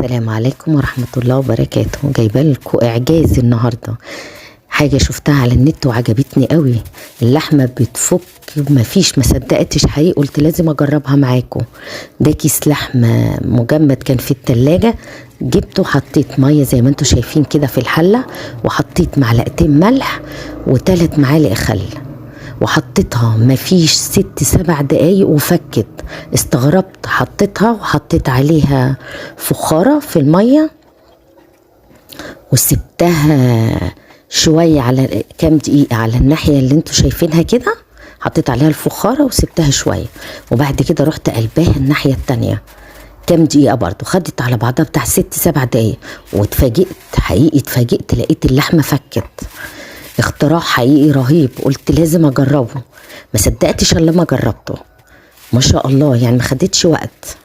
السلام عليكم ورحمة الله وبركاته. جايبه لكم اعجاز النهارده، حاجه شفتها على النت وعجبتني قوي. اللحمه بتفك، مفيش، ما صدقتش حقيقي، قلت لازم اجربها معاكم. ده كيس لحمه مجمد كان في التلاجة، جبته حطيت ميه زي ما انتم شايفين كده في الحله، وحطيت معلقتين ملح و3 معالق خل، وحطيتها مفيش 6-7 دقايق وفكت. استغربت، حطيتها وحطيت عليها فخارة في المية وسبتها شوية على كام دقيقة على الناحية اللي انتوا شايفينها كده. حطيت عليها الفخارة وسبتها شوية، وبعد كده رحت قلباها الناحية التانية كام دقيقة برضو، خدت على بعضها بتاع 6-7 دقايق. واتفاجئت حقيقي، اتفاجئت لقيت اللحمة فكت. اختراع حقيقي رهيب، قلت لازم اجربه. ما صدقتش الا لما جربته، ما شاء الله، يعني ما خدتش وقت.